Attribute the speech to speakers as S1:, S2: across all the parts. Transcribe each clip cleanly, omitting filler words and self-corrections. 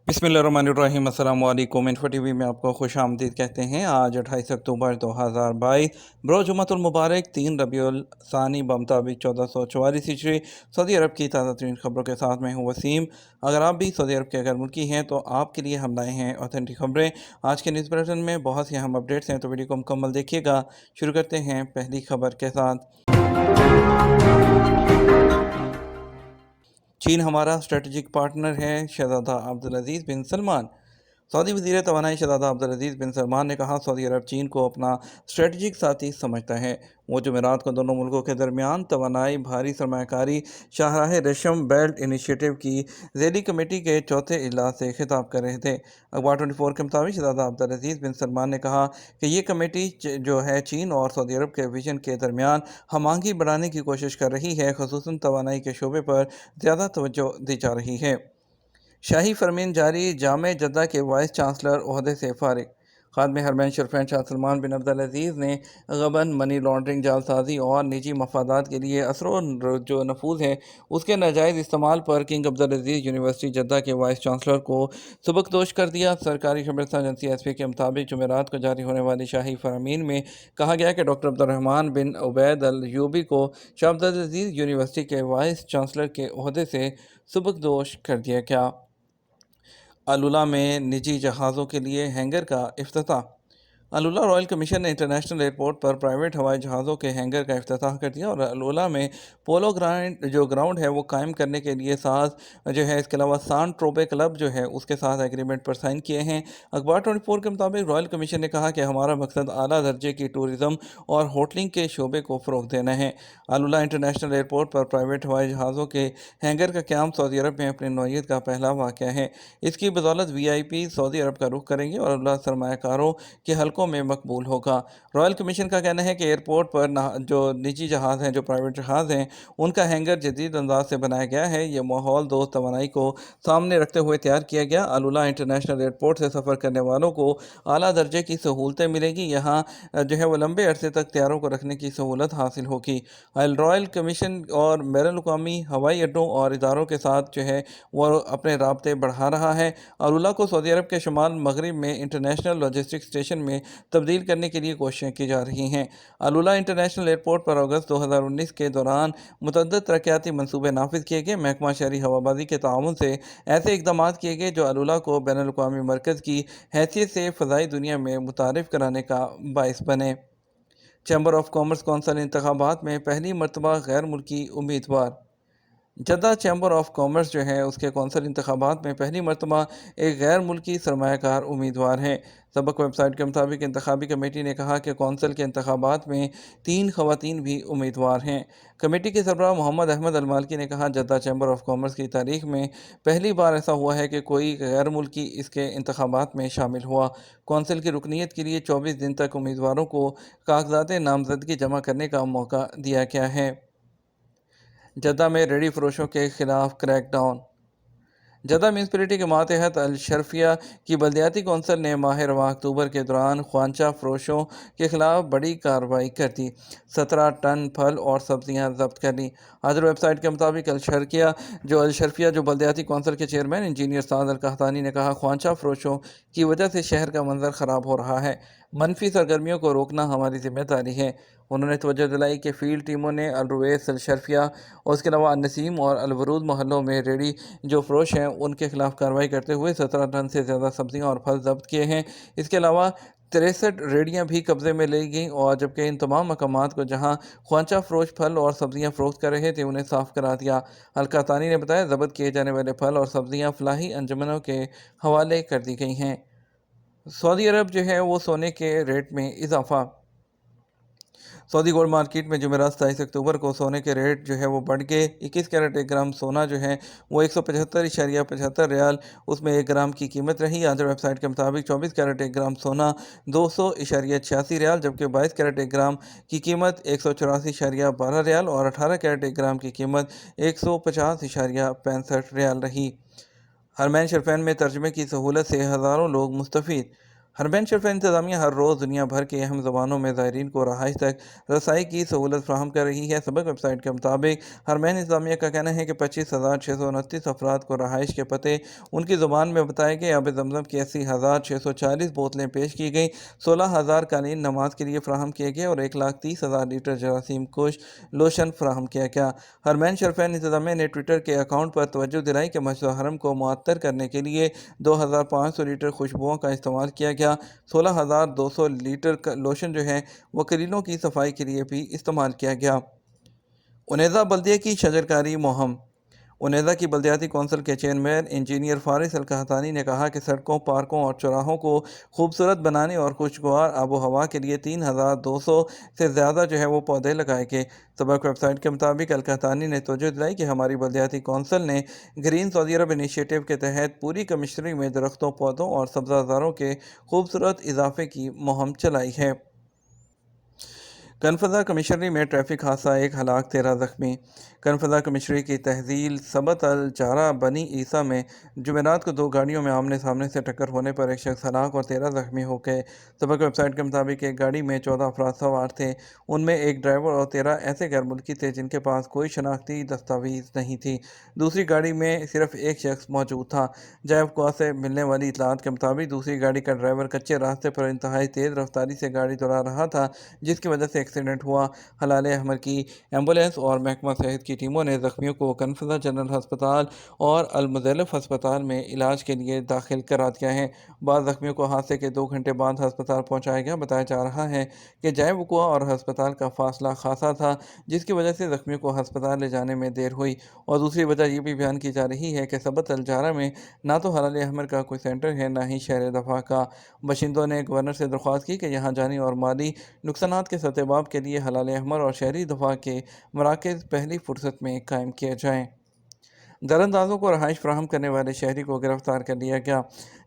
S1: बिस्मिल्लाहिर्रहमानिर्रहीम। अस्सलाम वालेकुम। इन्फो टीवी में आपको खुश आमदीद कहते हैं। आज 28 अक्टूबर 2022 बरोज़ जुम्मतुल मुबारक 3 रबीउल सानी बमुताबिक 1444 हिजरी सऊदी अरब की ताज़ा तरीन खबरों के साथ मैं हूँ वसीम। अगर आप भी सऊदी अरब के अगर मुल्की हैं तो आपके लिए हम लाए हैं ऑथेंटिक खबरें। आज के न्यूज़ बुलेटिन में बहुत सी अहम अपडेट्स हैं, तो वीडियो को मुकम्मल देखिएगा। शुरू करते हैं पहली खबर के साथ। चीन हमारा स्ट्रेटजिक पार्टनर है, शहजादा अब्दुल अजीज़ बिन सलमान। सऊदी वज़ीर तवानाई शहजादा अब्दुल अजीज़ बिन सलमान ने कहा, सऊदी अरब चीन को अपना स्ट्रेटजिक साथी समझता है। वो जुमेरात को दोनों मुल्कों के दरमियान तवानाई भारी सरमायाकारी शाहराह रेशम बेल्ट इनिशिएटिव की ज़ैली कमेटी के चौथे इजलास से खिताब कर रहे थे। अखबार 24 के मुताबिक शहजादा अब्दुल अजीज़ बिन सलमान ने कहा कि ये कमेटी जो है चीन और सऊदी अरब के विजन के दरमियान हम आहंगी बढ़ाने की कोशिश कर रही है, ख़ुसूसन तवानाई के शोबे पर ज़्यादा तवज्जो दी जा रही है। शाही फरमीन जारी, जामे जद्दा के वाइस चांसलर ओहदे से फारिग। खादम हरमैन शरफैन शाह सलमान बिन अब्दुल अजीज़ ने गबन, मनी लॉन्ड्रिंग, जालसाजी और निजी मफादात के लिए असर जो नफूज है उसके नाजायज़ इस्तेमाल पर किंग अब्दुल अजीज़ यूनिवर्सिटी जद्दा के वाइस चांसलर को सबकदोश कर दिया। सरकारी खबरसां एजेंसी एसपी के मुताबिक जुमेरात को जारी होने वाली शाही फरमीन में कहा गया कि डॉक्टर अब्दुर्रहमान बिन उबैद अल यूबी को शाह अब्दुल अजीज़ यूनिवर्सिटी के वाइस चांसलर के ओहदे से सबकदोश कर दिया गया। अलुला में निजी जहाज़ों के लिए हैंगर का इफ्तिताह। अलुला रॉयल कमीशन ने इंटरनेशनल एयरपोर्ट पर प्राइवेट हवाई जहाज़ों के हैंगर का इफ्तिताह कर दिया और अलुला में पोलो ग्राउंड है वो कायम करने के लिए साथ जो है, इसके अलावा सान ट्रोबे क्लब जो है उसके साथ एग्रीमेंट पर साइन किए हैं। अखबार 24 के मुताबिक रॉयल कमीशन ने कहा कि हमारा मकसद आला दर्जे की टूरिज़्म और होटलिंग के शोबे को फ़रोग़ देना है। अलुला इंटरनेशनल एयरपोर्ट पर प्राइवेट हवाई जहाज़ों के हैंगर का क़याम सऊदी अरब में अपनी नौइयत का पहला वाक़या है। इसकी बदौलत VIP सऊदी अरब का रुख करेंगे और अलुला सरमायाकारों के हल्कों में मकबूल होगा। रॉयल कमीशन का कहना है कि एयरपोर्ट पर जो निजी जहाज़ हैं, जो प्राइवेट जहाज़ हैं, उनका हैंगर जदीद अंदाज से बनाया गया है। ये माहौल दोस्त तवानाई को सामने रखते हुए तैयार किया गया। अलुला इंटरनेशनल एयरपोर्ट से सफ़र करने वालों को आला दर्जे की सहूलतें मिलेंगी। यहाँ जो है वो लंबे अरसे तक तैयारों को रखने की सहूलत हासिल होगी। रॉयल कमीशन और बैनुल अक़वामी हवाई अड्डों और इदारों के साथ जो है वो अपने राब्ते बढ़ा रहा है। अलुला को सऊदी अरब के शुमाल मगरिब में इंटरनेशनल लॉजिस्टिक स्टेशन में तब्दील करने के लिए कोशिशें की जा रही हैं। अलुला इंटरनेशनल एयरपोर्ट पर अगस्त 2019 के दौरान मुतअद्दिद तरक्याती मंसूबे नाफिज किए गए। महकमा शहरी हवाबाजी के ताउन से ऐसे इक़दाम किए गए जो अलुला को बैनुल अक़वामी मरकज़ की हैसियत से फ़ज़ाई दुनिया में मुतारिफ़ कराने का बाइस बने। चैम्बर ऑफ कॉमर्स कौंसिल इंतखाबात में पहली मरतबा गैर मुल्की उम्मीदवार। जद्दा चैम्बर ऑफ कॉमर्स जो है उसके कौंसिल इंतखाबात में पहली मरतबा एक गैर मुल्की सरमायाकार उम्मीदवार हैं। सबक वेबसाइट के मुताबिक इंतखाबी कमेटी ने कहा कि कौंसिल के इंतखाबात में 3 ख़वातीन भी उम्मीदवार हैं। कमेटी के सरबराह मोहम्मद अहमद अल मालिकी ने कहा, जद्दा चैम्बर ऑफ कॉमर्स की तारीख में पहली बार ऐसा हुआ है कि कोई गैर मुल्की इसके इंतखाबात में शामिल हुआ। कौंसिल की रुकनीत के लिए 24 दिन तक उम्मीदवारों को कागजात नामजदगी जमा करने का मौका दिया गया है। जद्दा में रेडी फरोशों के खिलाफ क्रैकडाउन। जद्दा म्यूनसिपलिटी के मातहत अल-शरफिया की बल्दियाती कौंसिल ने माह रवां अक्टूबर के दौरान ख्वांचा फरोशों के खिलाफ बड़ी कार्रवाई कर दी। 17 टन फल और सब्जियां जब्त कर ली। हाजिर वेबसाइट के मुताबिक अल-शरफिया जो बल्दियाती कौंसिल के चेयरमैन इंजीनियर साद अल-कहतानी ने कहा, ख्वांचा फरोशों की वजह से शहर का मंजर ख़राब हो रहा है। मनफी सरगर्मियों को रोकना हमारी जिम्मेदारी है। उन्होंने तवज्जो दिलाई कि फील्ड टीमों ने अल-रुवैस, अल-शरफिया और इसके अलावा अल-नसीम और अल-वरूद मोहल्लों में रेडी जो फरोश हैं उनके खिलाफ कार्रवाई करते हुए 17 टन से ज़्यादा सब्जियां और फल जब्त किए हैं। इसके अलावा 63 रेडियाँ भी कब्जे में ली गईं और जबकि इन तमाम मकामात को जहां ख्वांचा फरोश फल और सब्जियां फ़रोख्त कर रहे थे उन्हें साफ़ करा दिया। अल-कहतानी ने बताया, ज़ब्त किए जाने वाले फल और सब्जियां फलाही अंजुमनों के हवाले कर दी गई हैं। सऊदी अरब जो है वो सोने के रेट में इजाफा। सऊदी गोल्ड मार्केट में जुमेरात 27 अक्टूबर को सोने के रेट जो है वो बढ़ के 21 कैरेट 1 ग्राम सोना जो है वो 175.75 रियाल उसमें 1 ग्राम की कीमत रही। आजर वेबसाइट के मुताबिक 24 कैरेट 1 ग्राम सोना 200.86 रियाल, जबकि 22 कैरेट 1 ग्राम की कीमत 184.12 रियाल और 18 कैरेट 1 ग्राम की कीमत 150.65 रियाल रही। हरमैन शरफैन में तर्जमे की सहूलत से हज़ारों लोग मुस्तफ़ीद। हरबैन शेल्फ इंतजामिया हर रोज़ दुनिया भर के अहम ज़बानों में ज़ायरीन को रहाइश तक रसाई की सहूलत फ्राहम कर रही है। सबक वेबसाइट के मुताबिक हरबैन इंतजामिया का कहना है कि 25,629 अफराद को रहाइश के पते उनकी ज़ुबान में बताए गए। आब जमज़म की 80,640 बोतलें पेश की गई, 16,000 कालीन नमाज के लिए फ़राहम किए गए और 1,30,000 लीटर जरासीम कुश लोशन फ़राहम किया गया। हरमैन शरफैन इंतजामिया ने ट्विटर के अकाउंट पर तवज्जो दिलाई कि मस्जिद हरम को मुअत्तर करने के लिए 2,500 लीटर खुशबुओं का इस्तेमाल किया गया। 16,200 लीटर का लोशन जो है वो कलीलों की सफाई के लिए भी इस्तेमाल किया गया। उनेज़ा बल्दिया की शजरकारी मुहिम। उनेज़ा की बल्दियाती कौंसिल के चेयरमैन इंजीनियर फारिस अल कहतानी ने कहा कि सड़कों, पार्कों और चौराहों को खूबसूरत बनाने और खुशगवार आबो हवा के लिए 3,200 से ज़्यादा जो है वो पौधे लगाए गए। सबक वेबसाइट के मुताबिक अल कहतानी ने तवज्जो दिलाई कि हमारी बल्दियाती कौंसिल ने ग्रीन सऊदी अरब इनिशिएटिव के तहत पूरी कमिश्नरी में दरख्तों, पौधों और सब्ज़ाजारों के खूबसूरत इजाफे की मुहिम चलाई है। कनफजा कमिश्नरी में ट्रैफिक हादसा, 1 हलाक 13 ज़ख्मी। कनफजा कमिश्नरी की तहसील सबत अल जारा बनी ईसा में जुमेरात को 2 गाड़ियों में आमने सामने से टक्कर होने पर एक शख्स हलाक और 13 ज़ख्मी हो गए। सबक वेबसाइट के मुताबिक एक गाड़ी में 14 अफराद सवार थे, उनमें एक ड्राइवर और 13 ऐसे गैर मुल्की थे जिनके पास कोई शनाख्ती दस्तावेज नहीं थी। दूसरी गाड़ी में सिर्फ एक शख्स मौजूद था। जैवकुआ से मिलने वाली इतलात के मुताबिक दूसरी गाड़ी का ड्राइवर कच्चे रास्ते पर इंतहाई तेज़ रफ्तारी से गाड़ी दौड़ा रहा था, जिसकी वजह से एक्सीडेंट हुआ। हलाल अहमर की एम्बुलेंस और महकमा सेहत की टीमों ने ज़ख्मियों को कनफजा जनरल अस्पताल और अल-मुज़ल्लिफ़ अस्पताल में इलाज के लिए दाखिल करा दिया है। बाद ज़ख्मियों को हादसे के 2 घंटे बाद अस्पताल पहुंचाया गया। बताया जा रहा है कि जय वकुआ और अस्पताल का फासला खासा था, जिसकी वजह से ज़ख्मियों को अस्पताल ले जाने में देर हुई। और दूसरी वजह यह भी बयान की जा रही है कि सबत अल जारा में ना तो हलाल अहमर का कोई सेंटर है, ना ही शहर दफा का। बाशिंदों ने गवर्नर से दरख्वास्त की कि यहाँ जानी और माली नुकसानात के सतबाब के लिए हलाल अहमर और शहरी दफा के मराकज़ पहली फुर्सत में कायम किए जाएँ। दरअंदाजों को रहाइश फ्राहम करने वाले शहरी को गिरफ्तार कर लिया गया।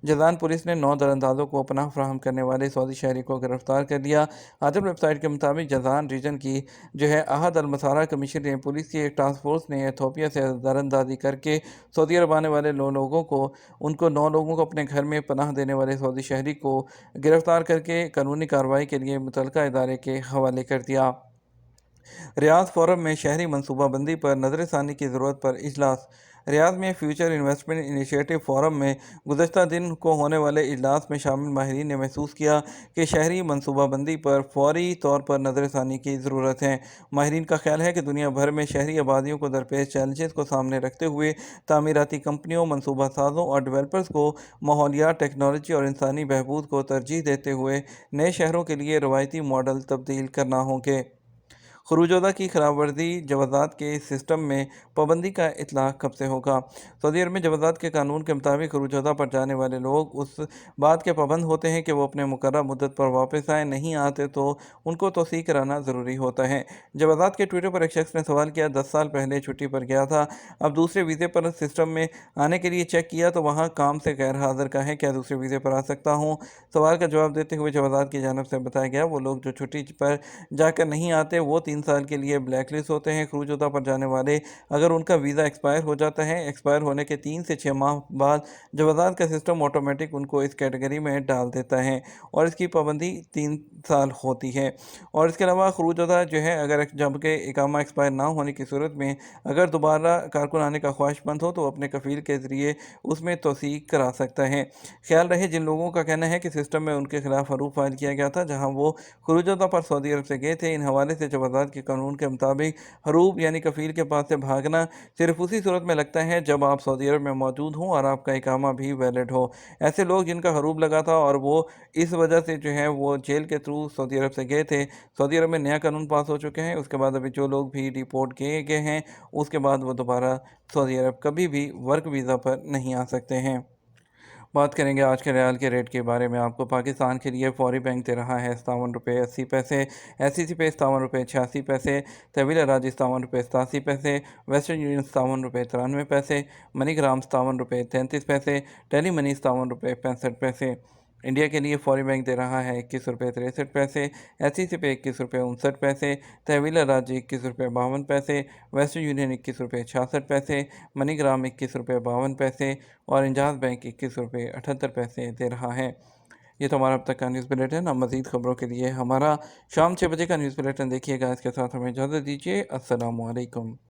S1: जज़ान पुलिस ने 9 दरअंदाजों को पनाह फ्राहम करने वाले सऊदी शहरी को गिरफ्तार कर लिया। आदम वेबसाइट के मुताबिक जज़ान रीजन की जो है अहद अल मसारा कमीशन पुलिस की एक टास्क फोर्स ने एथोपिया से दरअंदाजी करके सऊदी अरब आने वाले 9 लोगों को अपने घर में पनाह देने वाले सऊदी शहरी को गिरफ्तार करके कानूनी कार्रवाई के लिए मुतलका इदारे के हवाले कर दिया। रियाद फोरम में शहरी मनसूबाबंदी पर नज़रसानी की ज़रूरत पर इजलास। रियाद में फ्यूचर इन्वेस्टमेंट इनिशिएटिव फोरम में गुज़श्ता दिन को होने वाले इजलास में शामिल माहिरीन ने महसूस किया कि शहरी मनसूबाबंदी पर फौरी तौर पर नज़रसानी की ज़रूरत है। माहिरीन का ख्याल है कि दुनिया भर में शहरी आबादियों को दरपेश चैलेंजेस को सामने रखते हुए तामीराती कंपनियों, मनसूबा साजों और डेवलपर्स को माहौलियात, टेक्नोलॉजी और इंसानी बहबूद को तरजीह देते हुए नए शहरों के लिए रवायती मॉडल तब्दील करना होंगे। खरूजोदा की खिलाफवर्जी जवाज़ात के सिस्टम में पाबंदी का इतलाक़ कब से होगा। सऊदी अरब में जवाज़ात के कानून के मुताबिक खरूजोदा पर जाने वाले लोग उस बात के पाबंद होते हैं कि वो अपने मुकर्रर मुद्दत पर वापस आए, नहीं आते तो उनको तौसीक़ कराना ज़रूरी होता है। जवाज़ात के ट्विटर पर एक शख्स ने सवाल किया, 10 साल पहले छुट्टी पर गया था, अब दूसरे वीज़े पर सिस्टम में आने के लिए चेक किया तो वहाँ काम से गैर हाज़िर का है, क्या दूसरे वीज़े पर आ सकता हूँ? सवाल का जवाब देते हुए जवाज़ात की जानिब से बताया गया, वो लोग जो छुट्टी पर जाकर नहीं आते वो 3 साल के लिए ब्लैक लिस्ट होते हैं। खरूजोदा पर जाने वाले अगर उनका वीज़ा एक्सपायर हो जाता है, एक्सपायर होने के 3 से 6 माह बाद जवाज़ात का सिस्टम ऑटोमेटिक उनको इस कैटेगरी में डाल देता है और इसकी पाबंदी 3 साल होती है। और इसके अलावा खरूजोदा जो है अगर जबकि इकामा एक्सपायर ना होने की सूरत में अगर दोबारा कारकुन आने का ख्वाहिशमंद हो तो अपने कफ़ील के ज़रिए उसमें तौसीक़ करा सकता है। ख्याल रहे जिन लोगों का कहना है कि सिस्टम में उनके खिलाफ हरूफ फाइल किया गया था जहाँ वो खरूजोदा पर सऊदी अरब से गए थे, इन हवाले से जवाज़ात के कानून के मुताबिक हरूब यानी कफ़ील के पास से भागना सिर्फ उसी सूरत में लगता है जब आप सऊदी अरब में मौजूद हों और आपका इकामा भी वैलिड हो। ऐसे लोग जिनका हरूब लगा था और वो इस वजह से जो है वो जेल के थ्रू सऊदी अरब से गए थे, सऊदी अरब में नया कानून पास हो चुके हैं, उसके बाद अभी जो लोग भी डिपोर्ट किए गए हैं उसके बाद वो दोबारा सऊदी अरब कभी भी वर्क वीज़ा पर नहीं आ सकते हैं। बात करेंगे आज के रियाल के रेट के बारे में। आपको पाकिस्तान के लिए फौरी बैंक दे रहा है 57 रुपये 80 पैसे, SCC पे 57 रुपये 86 पैसे, तहवील अराजी 57 रुपये 87 पैसे, वेस्टर्न यूनियन 57 रुपये 93 पैसे, मनीग्राम 57 रुपये 33 पैसे, टेली मनी 57 रुपये 65 पैसे। इंडिया के लिए फौरी बैंक दे रहा है 21 रुपये 63 पैसे, SCC पे 21 रुपये 59 पैसे, तहवील अराजी 21 रुपये 52 पैसे, वेस्टर्न यूनियन 21 रुपये 66 पैसे, मनीग्राम 21 रुपये 52 पैसे और इंजाज बैंक 21 रुपये 78 पैसे दे रहा है। یہ تو ہمارا اب تک کا نیوز بلیٹن. اب مزید خبروں کے لیے ہمارا شام 6 بجے کا نیوز بلیٹن دیکھیے گا. اس کے ساتھ ہمیں اجازت دیجیے. السلام علیکم.